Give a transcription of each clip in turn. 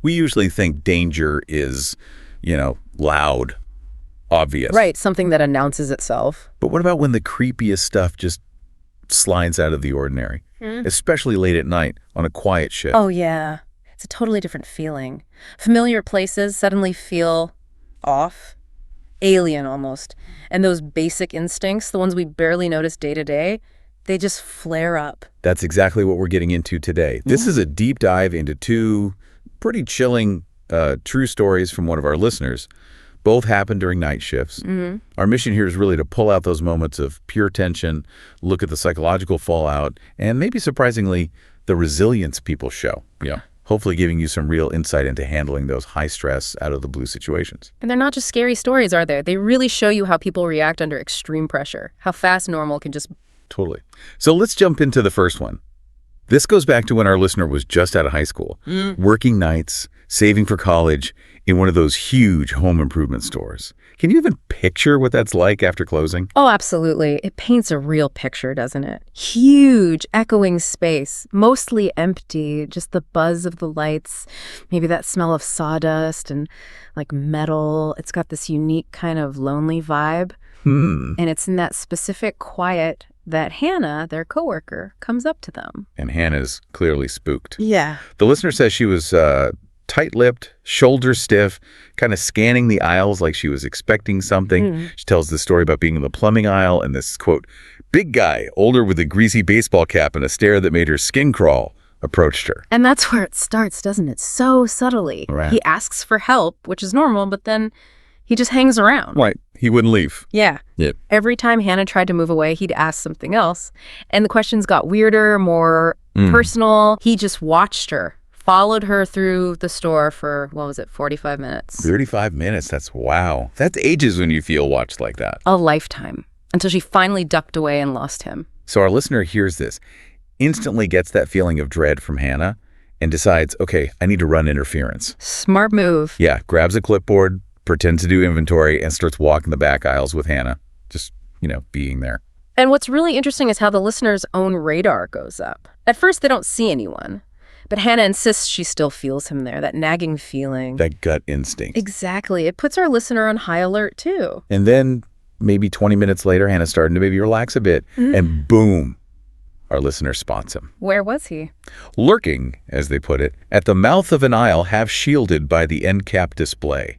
We usually think danger is, loud, obvious. Right, something that announces itself. But what about when the creepiest stuff just slides out of the ordinary, especially late at night on a quiet shift? Oh, yeah. It's a totally different feeling. Familiar places suddenly feel off, alien almost. And those basic instincts, the ones we barely notice day to day, they just flare up. That's exactly what we're getting into today. This is a deep dive into two pretty chilling true stories from one of our listeners. Both happened during night shifts. Our mission here is really to pull out those moments of pure tension, look at the psychological fallout, and maybe surprisingly, the resilience people show. Yeah. Hopefully giving you some real insight into handling those high-stress, out-of-the-blue situations. And they're not just scary stories, are they? They really show you how people react under extreme pressure, how fast normal can just... Totally. So let's jump into the first one. This goes back to when our listener was just out of high school, working nights, saving for college in one of those huge home improvement stores. Can you even picture what that's like after closing? Oh, absolutely. It paints a real picture, doesn't it? Huge, echoing space, mostly empty, just the buzz of the lights, maybe that smell of sawdust and like metal. It's got this unique kind of lonely vibe. And it's in that specific quiet that Hannah, their coworker, comes up to them. And Hannah's clearly spooked. Yeah. The listener says she was tight-lipped, shoulders stiff, kind of scanning the aisles like she was expecting something. She tells this story about being in the plumbing aisle and this, quote, big guy, older with a greasy baseball cap and a stare that made her skin crawl, approached her. And that's where it starts, doesn't it? So subtly. Right. He asks for help, which is normal, but then he just hangs around. Right. He wouldn't leave. Yeah. Yep. Every time Hannah tried to move away, he'd ask something else. And the questions got weirder, more personal. He just watched her, followed her through the store for, 45 minutes? 35 minutes. That's wow. That's ages when you feel watched like that. A lifetime. Until she finally ducked away and lost him. So our listener hears this, instantly gets that feeling of dread from Hannah, and decides, okay, I need to run interference. Smart move. Yeah, grabs a clipboard, pretends to do inventory, and starts walking the back aisles with Hannah, just, being there. And what's really interesting is how the listener's own radar goes up. At first, they don't see anyone. But Hannah insists she still feels him there, that nagging feeling. That gut instinct. Exactly. It puts our listener on high alert, too. And then maybe 20 minutes later, Hannah's starting to maybe relax a bit, and boom, our listener spots him. Where was he? Lurking, as they put it, at the mouth of an aisle half shielded by the end cap display.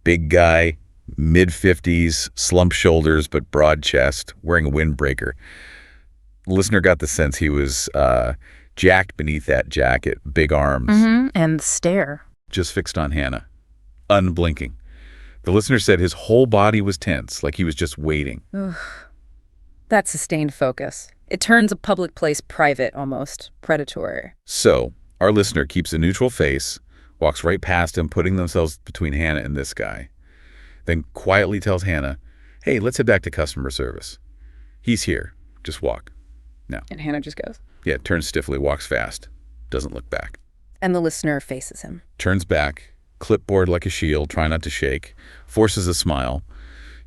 Big guy, mid-50s, slumped shoulders but broad chest, wearing a windbreaker. The listener got the sense he was jacked beneath that jacket, big arms. And the stare. Just fixed on Hannah, unblinking. The listener said his whole body was tense, like he was just waiting. That's sustained focus. It turns a public place private, almost predatory. So our listener keeps a neutral face, walks right past him, putting themselves between Hannah and this guy. Then quietly tells Hannah, hey, let's head back to customer service. He's here. Just walk. Now. And Hannah just goes. Yeah, turns stiffly, walks fast, doesn't look back. And the listener faces him. Turns back, clipboard like a shield, try not to shake, forces a smile.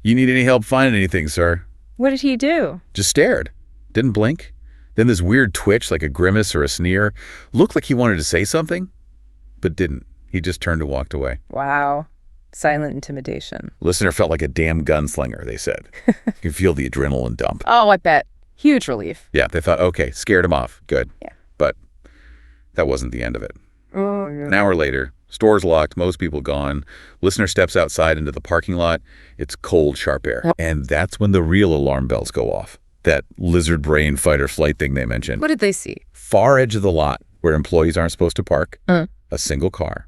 You need any help finding anything, sir? What did he do? Just stared. Didn't blink. Then this weird twitch, like a grimace or a sneer, looked like he wanted to say something, but didn't. He just turned and walked away. Wow. Silent intimidation. Listener felt like a damn gunslinger, they said. You can feel the adrenaline dump. Oh, I bet. Huge relief. Yeah, they thought, okay, scared him off. Good. Yeah. But that wasn't the end of it. Oh, yeah. An hour later, store's locked, most people gone. Listener steps outside into the parking lot. It's cold, sharp air. Yep. And that's when the real alarm bells go off. That lizard brain fight or flight thing they mentioned. What did they see? Far edge of the lot, where employees aren't supposed to park, a single car.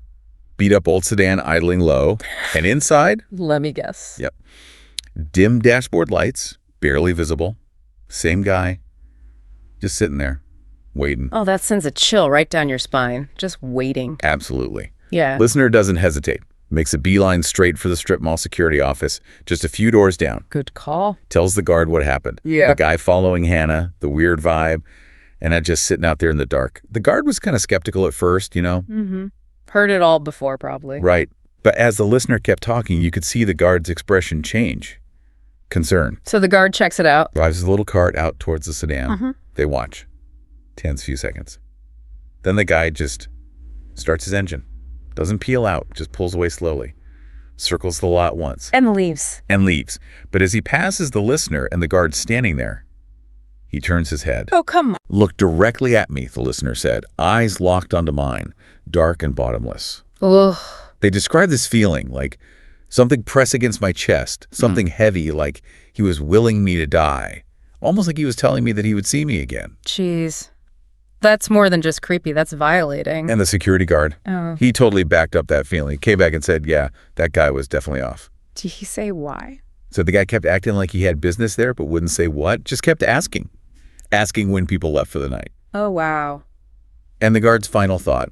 Beat up old sedan idling low. And inside? Let me guess. Yep. Dim dashboard lights, barely visible. Same guy, just sitting there, waiting. Oh, that sends a chill right down your spine. Just waiting. Absolutely. Yeah. Listener doesn't hesitate. Makes a beeline straight for the strip mall security office, just a few doors down. Good call. Tells the guard what happened. Yeah. The guy following Hannah, the weird vibe, and I just sitting out there in the dark. The guard was kind of skeptical at first, Heard it all before, probably. Right. But as the listener kept talking, you could see the guard's expression change. Concern. So the guard checks it out. Drives his little cart out towards the sedan. They watch. Tense few seconds. Then the guy just starts his engine. Doesn't peel out, just pulls away slowly. Circles the lot once. And leaves. And leaves. But as he passes the listener and the guard standing there, he turns his head. Oh, come on. Looked directly at me, the listener said, eyes locked onto mine, dark and bottomless. Ugh. They described this feeling like something press against my chest, something heavy, like he was willing me to die. Almost like he was telling me that he would see me again. Jeez. That's more than just creepy. That's violating. And the security guard, Oh. he totally backed up that feeling. Came back and said, yeah, that guy was definitely off. Did he say why? So the guy kept acting like he had business there, but wouldn't say what. Just kept asking when people left for the night. Oh, wow. And the guard's final thought,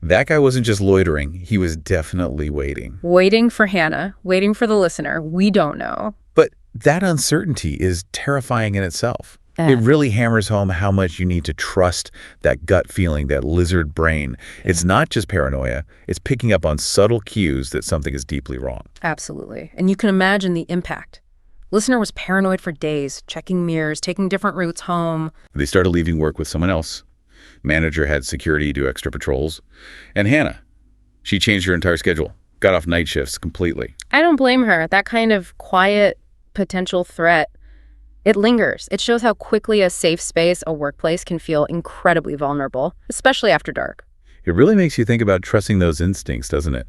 that guy wasn't just loitering. He was definitely waiting. Waiting for Hannah, waiting for the listener. We don't know. But that uncertainty is terrifying in itself. It really hammers home how much you need to trust that gut feeling, that lizard brain. It's not just paranoia. It's picking up on subtle cues that something is deeply wrong. Absolutely. And you can imagine the impact. Listener was paranoid for days, checking mirrors, taking different routes home. They started leaving work with someone else. Manager had security do extra patrols. And Hannah, she changed her entire schedule, got off night shifts completely. I don't blame her. That kind of quiet potential threat, it lingers. It shows how quickly a safe space, a workplace, can feel incredibly vulnerable, especially after dark. It really makes you think about trusting those instincts, doesn't it?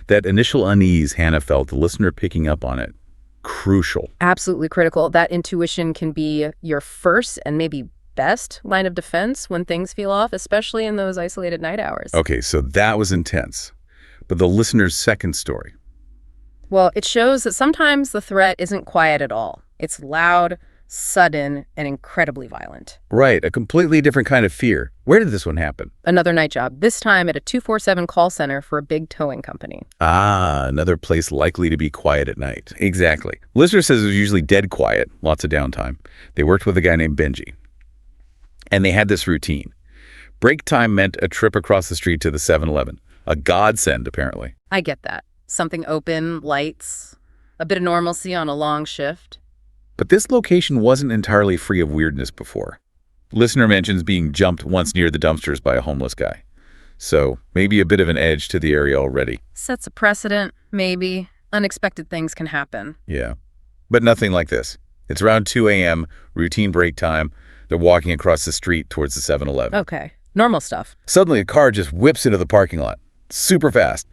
That initial unease Hannah felt, the listener picking up on it, crucial. Absolutely critical. That intuition can be your first and maybe best line of defense when things feel off, especially in those isolated night hours. Okay, so that was intense. But the listener's second story. Well, it shows that sometimes the threat isn't quiet at all. It's loud, sudden, and incredibly violent. Right, a completely different kind of fear. Where did this one happen? Another night job, this time at a 247 call center for a big towing company. Ah, another place likely to be quiet at night. Exactly. Listener says it was usually dead quiet, lots of downtime. They worked with a guy named Benji. And they had this routine. Break time meant a trip across the street to the 7-Eleven. A godsend, apparently. I get that. Something open, lights, a bit of normalcy on a long shift. But this location wasn't entirely free of weirdness before. Listener mentions being jumped once near the dumpsters by a homeless guy. So maybe a bit of an edge to the area already. Sets a precedent, maybe. Unexpected things can happen. Yeah. But nothing like this. It's around 2 a.m., routine break time. They're walking across the street towards the 7-Eleven. Okay. Normal stuff. Suddenly, a car just whips into the parking lot. Super fast.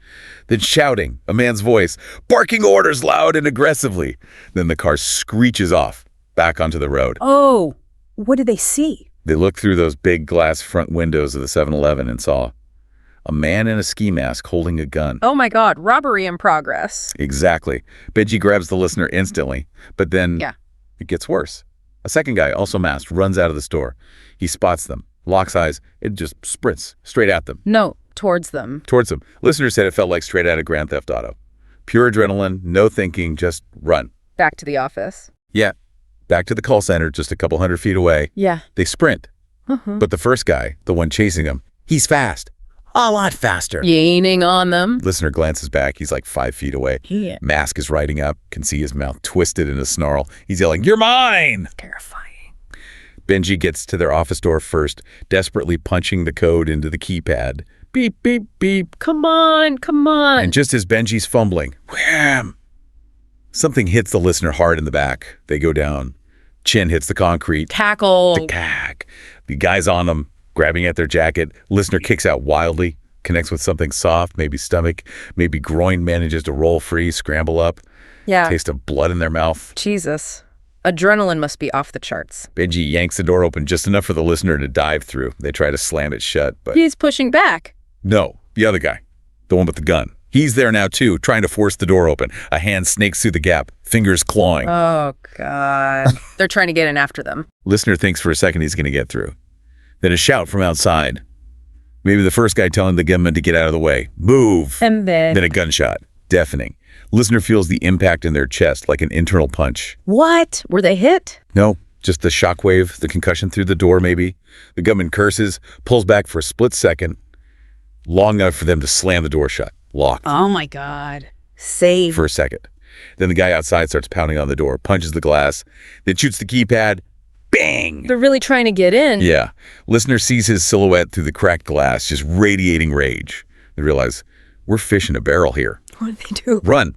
Then shouting, a man's voice, barking orders loud and aggressively. Then the car screeches off, back onto the road. Oh, what did they see? They looked through those big glass front windows of the 7-Eleven and saw a man in a ski mask holding a gun. Oh my God, robbery in progress. Exactly. Benji grabs the listener instantly, but then it gets worse. A second guy, also masked, runs out of the store. He spots them, locks eyes, it just sprints straight at them. No, towards them. Towards them. Listener said it felt like straight out of Grand Theft Auto. Pure adrenaline, no thinking, just run. Back to the office. Yeah. Back to the call center, just a couple 100 feet away. Yeah. They sprint. But the first guy, the one chasing them, he's fast. A lot faster. Gaining on them. Listener glances back. He's like 5 feet away. Yeah. Mask is riding up. Can see his mouth twisted in a snarl. He's yelling, "You're mine!" Terrifying. Benji gets to their office door first, desperately punching the code into the keypad. Beep, beep, beep. Come on, come on. And just as Benji's fumbling, wham! Something hits the listener hard in the back. They go down. Chin hits the concrete. Tackle. The guy's on them, grabbing at their jacket. Listener kicks out wildly, connects with something soft, maybe stomach, maybe groin, manages to roll free, scramble up. Yeah. Taste of blood in their mouth. Jesus. Adrenaline must be off the charts. Benji yanks the door open just enough for the listener to dive through. They try to slam it shut, but... He's pushing back. No, the other guy. The one with the gun. He's there now, too, trying to force the door open. A hand snakes through the gap, fingers clawing. Oh, God. They're trying to get in after them. Listener thinks for a second he's going to get through. Then a shout from outside. Maybe the first guy telling the gunman to get out of the way. Move! And then a gunshot. Deafening. Listener feels the impact in their chest like an internal punch. What? Were they hit? No, just the shockwave, the concussion through the door maybe. The gunman curses, pulls back for a split second, long enough for them to slam the door shut. Locked. Oh, my God. Save. For a second. Then the guy outside starts pounding on the door, punches the glass, then shoots the keypad. bang! They're really trying to get in. Yeah. Listener sees his silhouette through the cracked glass, just radiating rage. They realize, we're fish in a barrel here. What do they do? Run.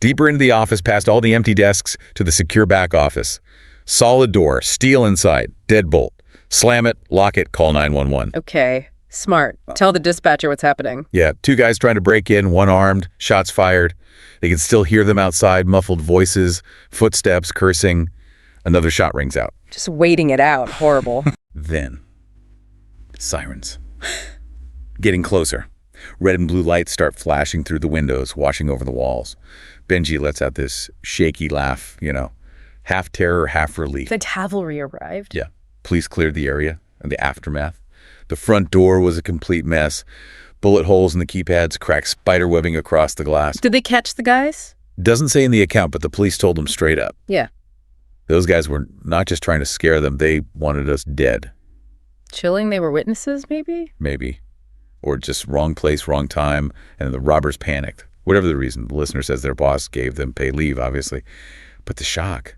Deeper into the office, past all the empty desks, to the secure back office. Solid door, steel inside, deadbolt. Slam it, lock it, call 911. Okay. Smart. Tell the dispatcher what's happening. Yeah, 2 guys trying to break in, one armed, shots fired. They can still hear them outside, muffled voices, footsteps, cursing. Another shot rings out. Just waiting it out. Horrible. Then, sirens. Getting closer. Red and blue lights start flashing through the windows, washing over the walls. Benji lets out this shaky laugh, half terror, half relief. The cavalry arrived. Yeah. Police cleared the area and the aftermath. The front door was a complete mess. Bullet holes in the keypads, cracked spider webbing across the glass. Did they catch the guys? Doesn't say in the account, but the police told them straight up. Yeah. Those guys were not just trying to scare them, they wanted us dead. Chilling they were witnesses, maybe? Maybe. Or just wrong place, wrong time, and the robbers panicked. Whatever the reason, the listener says their boss gave them paid leave, obviously. But the shock.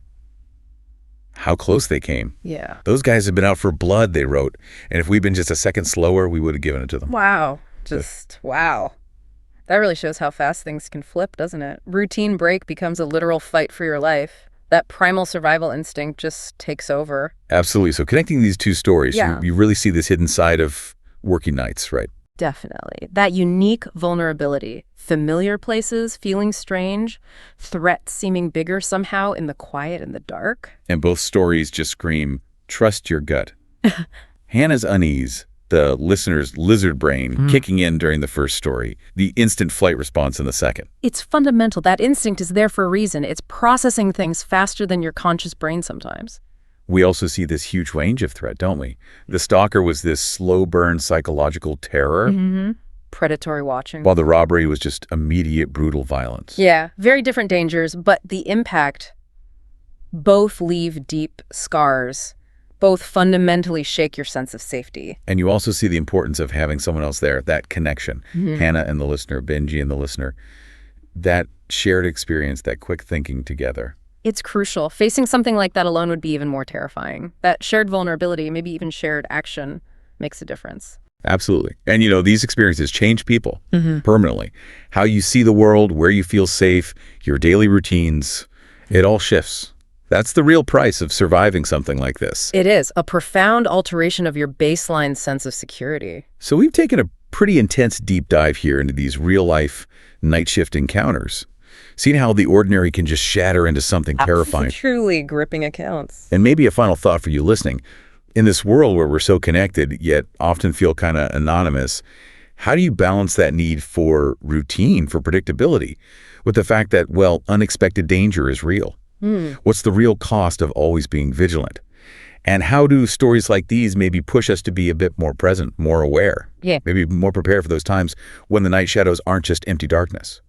How close they came. Yeah. Those guys have been out for blood, they wrote. And if we'd been just a second slower, we would have given it to them. Wow. Wow. That really shows how fast things can flip, doesn't it? Routine break becomes a literal fight for your life. That primal survival instinct just takes over. Absolutely. So connecting these 2 stories, Yeah. you really see this hidden side of working nights, right? Definitely. That unique vulnerability. Familiar places feeling strange, threats seeming bigger somehow in the quiet and the dark. And both stories just scream, trust your gut. Hannah's unease, the listener's lizard brain kicking in during the first story, the instant flight response in the second. It's fundamental. That instinct is there for a reason. It's processing things faster than your conscious brain sometimes. We also see this huge range of threat, don't we? The stalker was this slow burn psychological terror, Predatory watching. while the robbery was just immediate brutal violence. Yeah, very different dangers, but the impact, both leave deep scars, both fundamentally shake your sense of safety. And you also see the importance of having someone else there, that connection. Hannah and the listener, Benji and the listener, that shared experience, that quick thinking together. It's crucial. Facing something like that alone would be even more terrifying. That shared vulnerability, maybe even shared action, makes a difference. Absolutely. And these experiences change people permanently. How you see the world, where you feel safe, your daily routines, it all shifts. That's the real price of surviving something like this. It is a profound alteration of your baseline sense of security. So we've taken a pretty intense deep dive here into these real-life night shift encounters. Seeing how the ordinary can just shatter into something terrifying. Truly gripping accounts. And maybe a final thought for you listening. In this world where we're so connected, yet often feel kind of anonymous, how do you balance that need for routine, for predictability, with the fact that, unexpected danger is real? What's the real cost of always being vigilant? And how do stories like these maybe push us to be a bit more present, more aware? Yeah. Maybe more prepared for those times when the night shadows aren't just empty darkness?